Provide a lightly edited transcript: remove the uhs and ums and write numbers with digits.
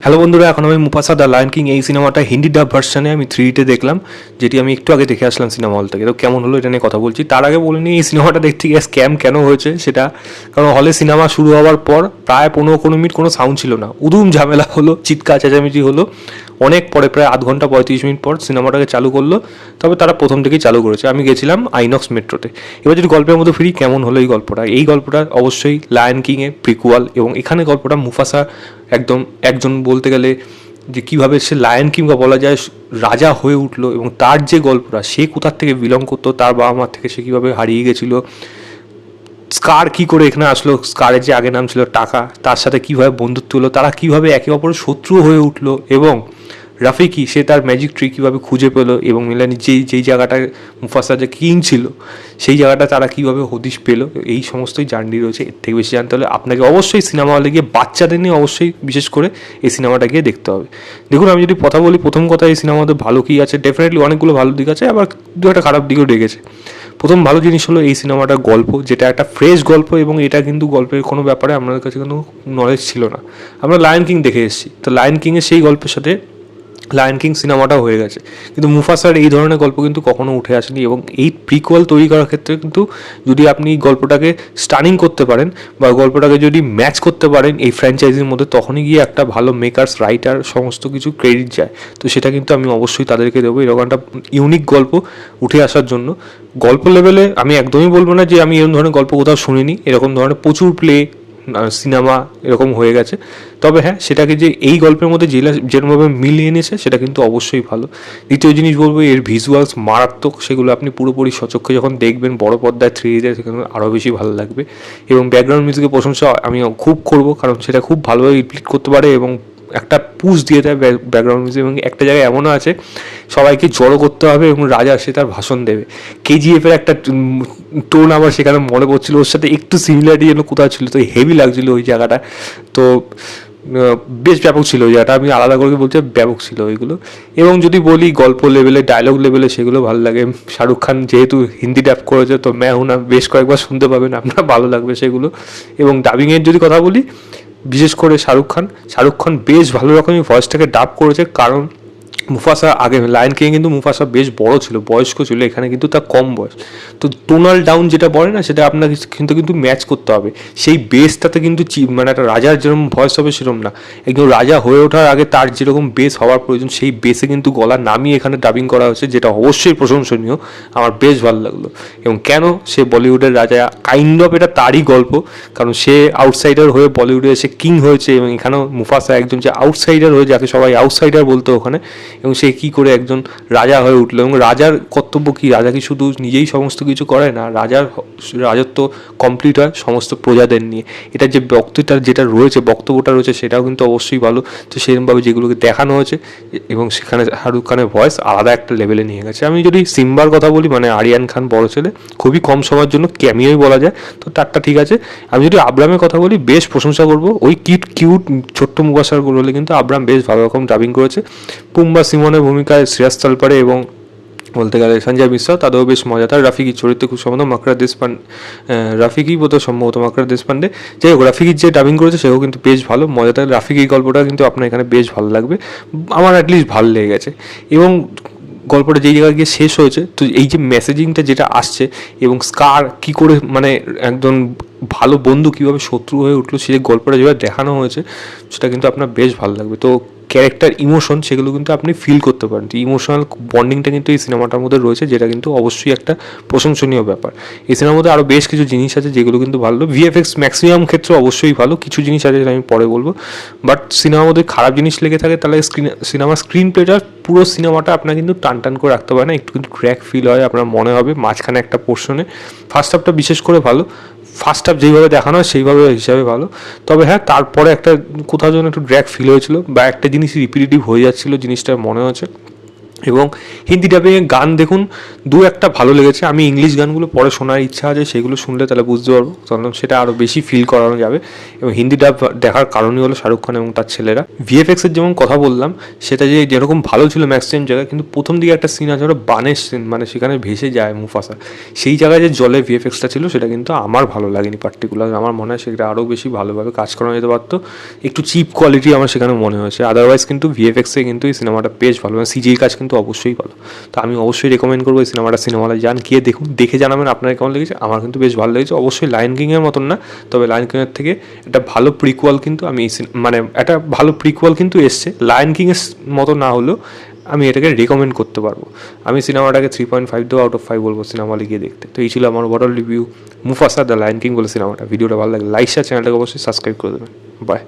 Hello বন্ধুরা, এখন আমি মুফাসা দ্য লায়ন কিং এই সিনেমাটা হিন্দি ডাব ভার্সানে আমি 3D দেখলাম, যেটি আমি একটু আগে দেখে আসলাম সিনেমা হল থেকে। তো কেমন হলো এটা নিয়ে কথা বলছি। তার আগে বলে নিই এই সিনেমাটা দেখতে গিয়ে স্ক্যাম কেন হয়েছে সেটা। কারণ হলে সিনেমা শুরু হওয়ার পর প্রায় 15 মিনিট কোনো সাউন্ড ছিল না, উদুম ঝামেলা হলো, চিৎকার চেঁচামেচি হলো। অনেক পরে প্রায় আধ ঘন্টা 35 মিনিট পর সিনেমাটাকে চালু করলো। তবে তারা প্রথম থেকেই চালু করেছে। আমি গেছিলাম আইনক্স মেট্রোতে। এবার যদি গল্পের মধ্যে ফিরি, কেমন হলো এই গল্পটা অবশ্যই লায়ন কিংয়ের প্রিকুয়াল, এবং এখানে গল্পটা মুফাসা একদম একজন বলতে গেলে যে কীভাবে সে লায়ন কিং বা বলা যায় রাজা হয়ে উঠলো, এবং তার যে গল্পটা সে কোথার থেকে বিলং করতো, তার বাবা মার থেকে সে কীভাবে হারিয়ে গেছিলো, স্কার কী করে এখানে আসলো, স্কারের যে আগে নাম ছিল টাকা, তার সাথে কীভাবে বন্ধুত্ব হলো, তারা কীভাবে একে অপরের শত্রু হয়ে উঠলো, এবং রাফিকি সে তার ম্যাজিক ট্রি কীভাবে খুঁজে পেলো, এবং মিলানি যেই জায়গাটায় মুফাসা যে কিং ছিল সেই জায়গাটা তারা কীভাবে হদিশ পেলো, এই সমস্তই জার্নি রয়েছে। এর থেকে বেশি জানতে হলে আপনাকে অবশ্যই সিনেমা হলে গিয়ে বাচ্চাদের নিয়ে অবশ্যই বিশেষ করে এই সিনেমাটা গিয়ে দেখতে হবে। দেখুন, আমি যদি কথা বলি, প্রথম কথা এই সিনেমাতে ভালো কী আছে, ডেফিনেটলি অনেকগুলো ভালো দিক আছে, আবার দু একটা খারাপ দিকও রেখেছে। প্রথম ভালো জিনিস হলো এই সিনেমাটার গল্প, যেটা একটা ফ্রেশ গল্প, এবং এটা কিন্তু গল্পের কোনো ব্যাপারে আপনাদের কাছে কোনো নলেজ ছিল না। আমরা লায়ন কিং দেখে এসেছি, তো লায়ন কিংয়ের সেই গল্পের সাথে লায়ন কিং সিনেমাটাও হয়ে গেছে, কিন্তু মুফাসার এই ধরনের গল্প কিন্তু কখনো উঠে আসেনি। এবং এই প্রিকুয়াল তৈরি করার ক্ষেত্রে কিন্তু যদি আপনি গল্পটাকে স্টানিং করতে পারেন বা গল্পটাকে যদি ম্যাচ করতে পারেন এই ফ্র্যাঞ্চাইজির মধ্যে, তখনই গিয়ে একটা ভালো মেকার্স, রাইটার, সমস্ত কিছু ক্রেডিট যায়। তো সেটা কিন্তু আমি অবশ্যই তাদেরকে দেবো, এরকম একটা ইউনিক গল্প উঠে আসার জন্য। গল্প লেভেলে আমি একদমই বলবো না যে আমি এরকম ধরনের গল্প কোথাও শুনিনি, এরকম ধরনের প্রচুর প্লে সিনেমা এরকম হয়ে গেছে। তবে হ্যাঁ, সেটাকে যে এই গল্পের মধ্যে যেরকমভাবে মিলিয়ে এনেছে সেটা কিন্তু অবশ্যই ভালো। দ্বিতীয় জিনিস বলবো, এর ভিজুয়ালস মারাত্মক, সেগুলো আপনি পুরোপুরি সচক্ষে যখন দেখবেন বড় পর্দায় 3D সেখানে আরও বেশি ভালো লাগবে। এবং ব্যাকগ্রাউন্ড মিউজিকের প্রশংসা আমি খুব করবো, কারণ সেটা খুব ভালোভাবে রিপ্লিট করতে পারে এবং একটা পুশ দিয়ে দেয় ব্যাকগ্রাউন্ড মিউজিক। এবং একটা জায়গায় এমনও আছে সবাইকে জড়ো করতে হবে এবং রাজা সে তার ভাষণ দেবে। কেজিএফের একটা টোন আমার সেখানে মনে পড়ছিল, ওর সাথে একটু সিমিলারিটি যেন কোথাও ছিল, তো হেভি লাগছিল ওই জায়গাটা। তো বেশ ব্যাপক ছিল ওই জায়গাটা, আমি আলাদা করে বলছি ব্যাপক ছিল ওইগুলো। এবং যদি বলি গল্প লেভেলে, ডায়লগ লেভেলে, সেগুলো ভালো লাগে। শাহরুখ খান যেহেতু হিন্দি ড্যাপ করেছে, তো ম্যায় হুঁ না বেশ কয়েকবার শুনতে পাবেন আপনার, ভালো লাগবে সেগুলো। এবং ডাবিংয়ের যদি কথা বলি, বিশেষ করে শাহরুখ খান বেশ ভালো রকমই ভয়েসটাকে ডাব করেছে। কারণ মুফাসা আগে লায়ন কিং কিন্তু মুফাসা বেশ বড় ছিল, বয়স্ক ছিল, এখানে কিন্তু তার কম বয়স। তো টোনাল ডাউন যেটা বলে না, সেটা আপনাকে কিন্তু ম্যাচ করতে হবে। সেই বেসটাতে কিন্তু মানে একটা রাজার যেরকম ভয়েস হবে সেরকম না, একদম রাজা হয়ে ওঠার আগে তার যেরকম বেস হওয়ার প্রয়োজন সেই বেসে কিন্তু গলা নামিয়ে এখানে ডাবিং করা হয়েছে, যেটা অবশ্যই প্রশংসনীয়। আমার বেশ ভালো লাগলো। এবং কেন সে বলিউডের রাজা, কাইন্ড অফ এটা তারই গল্প, কারণ সে আউটসাইডার হয়ে বলিউডে এসে কিং হয়েছে, এবং এখানেও মুফাসা একজন যে আউটসাইডার হয়ে, যাকে সবাই আউটসাইডার বলতো ওখানে, এবং সে কী করে একজন রাজা হয়ে উঠলো। এবং রাজার কর্তব্য কী, রাজা কি শুধু নিজেই সমস্ত কিছু করে না, রাজার রাজত্ব কমপ্লিট হয় সমস্ত প্রজাদের নিয়ে। এটা যে বক্তব্যটা রয়েছে সেটাও কিন্তু অবশ্যই ভালো। তো সেরকমভাবে যেগুলোকে দেখানো হয়েছে, এবং সেখানে শাহরুখ খানের ভয়েস আলাদা একটা লেভেলে নিয়ে গেছে। আমি যদি সিম্বার কথা বলি, মানে আরিয়ান খান বড় ছেলে, খুবই কম সময়ের জন্য ক্যামিওই বলা যায়, তো তারটা ঠিক আছে। আমি যদি আব্রামের কথা বলি, বেশ প্রশংসা করবো। ওই কিউট ছোট্ট মুবাসার হলে কিন্তু আব্রাম বেশ ভালো রকম ডাবিং করেছে। পুম্বা সিমনের ভূমিকায় শ্রেয়াস তালপারে এবং বলতে গেলে সঞ্জয় মিশ্রা, তাদেরও বেশ মজাদার। রাফিকির চরিত্রে খুব সম্ভবত মাকড়া দেশপান্ডে, রাফিকি বোধহয় সম্ভবত মাকড়া দেশপান্ডে। যাই হোক, রাফিকির যে ডাবিং করেছে সেও কিন্তু বেশ ভালো, মজাদার। রাফিকির গল্পটা কিন্তু আপনার এখানে বেশ ভালো লাগবে, আমার অ্যাটলিস্ট ভালো লেগে গেছে। এবং গল্পটা যেই জায়গায় গিয়ে শেষ হয়েছে, তো এই যে মেসেজিংটা যেটা আসছে, এবং স্কার কী করে মানে একজন ভালো বন্ধু কীভাবে শত্রু হয়ে উঠলো, সেই গল্পটা যেভাবে দেখানো হয়েছে, সেটা কিন্তু আপনার বেশ ভালো লাগবে। তো ক্যারেক্টার ইমোশন সেগুলো কিন্তু আপনি ফিল করতে পারেন, তো ইমোশনাল বন্ডিংটা কিন্তু এই সিনেমাটার মধ্যে রয়েছে, যেটা কিন্তু অবশ্যই একটা প্রশংসনীয় ব্যাপার। এই সিনেমার মধ্যে আরও বেশ কিছু জিনিস আছে যেগুলো কিন্তু ভালো। ভিএফএক্স ম্যাক্সিমাম ক্ষেত্রে অবশ্যই ভালো, কিছু জিনিস আছে যেটা আমি পরে বলবো। বাট সিনেমার মধ্যে খারাপ জিনিস লেগে থাকে, তাহলে সিনেমার স্ক্রিন প্লেটা পুরো সিনেমাটা আপনার কিন্তু টান করে রাখতে পারে না, একটু কিন্তু ক্র্যাক ফিল হয়, আপনার মনে হবে মাঝখানে একটা পোর্শনে। ফার্স্ট হাফটা বিশেষ করে ভালো, ফার্স্ট হাফ যেইভাবে দেখানো হয় সেইভাবে হিসাবে ভালো। তবে হ্যাঁ, তারপরে একটা কোথাও যেন একটু ড্র্যাক ফিল হয়েছিল, বা একটা জিনিস রিপিটেটিভ হয়ে যাচ্ছিলো জিনিসটা মনে হচ্ছে। এবং হিন্দি ডাবিং এর গান দেখুন দু একটা ভালো লেগেছে, আমি ইংলিশ গানগুলো পরে শোনার ইচ্ছা আছে, সেগুলো শুনলে তাহলে বুঝতে পারবো, কারণ সেটা আরও বেশি ফিল করানো যাবে। এবং হিন্দি ডাব দেখার কারণই হলো শাহরুখ খান এবং তার ছেলেরা। ভিএফএক্সের যেমন কথা বললাম, সেটা যে যেরকম ভালো ছিল ম্যাক্সিমাম জায়গায়, কিন্তু প্রথম দিকে একটা সিন আছে ওটা বানের সিন, মানে সেখানে ভেসে যায় মুফাসা, সেই জায়গায় যে জলে ভিএফএক্সটা ছিল সেটা কিন্তু আমার ভালো লাগেনি পার্টিকুলার। আমার মনে হয় সেটা আরও বেশি ভালোভাবে কাজ করানো যেতে পারতো, একটু চিপ কোয়ালিটি আমার সেখানে মনে হয়েছে। আদারওয়াইজ কিন্তু ভিএফএক্সে কিন্তু এই সিনেমাটা বেশ ভালো, সিজির কাজ কিন্তু অবশ্যই ভালো। তো আমি অবশ্যই রেকমেন্ড করবো এই সিনেমাটা, সিনেমা হলে যান, গিয়ে দেখুন, দেখে জানাবেন আপনার কেমন লেগেছে। আমার কিন্তু বেশ ভালো লেগেছে, অবশ্যই লায়ন কিংয়ের মতন না, তবে লায়ন কিংয়ের থেকে একটা ভালো প্রিকুয়াল কিন্তু আমি মানে একটা ভালো প্রিকুয়াল কিন্তু এসছে, লায়ন কিংয়ের মতো না হলেও আমি এটাকে রেকমেন্ড করতে পারবো। আমি সিনেমাটাকে 3.5 দেবো আউট অফ 5 বলবো সিনেমা হলে গিয়ে দেখতে। তো এই ছিল আমার overall review মুফাসা the lion king বলে সিনেমাটা। ভিডিওটা ভালো লাগে লাইক শেয়ার, চ্যানেলটাকে অবশ্যই সাবস্ক্রাইব করে দেবেন। বাই।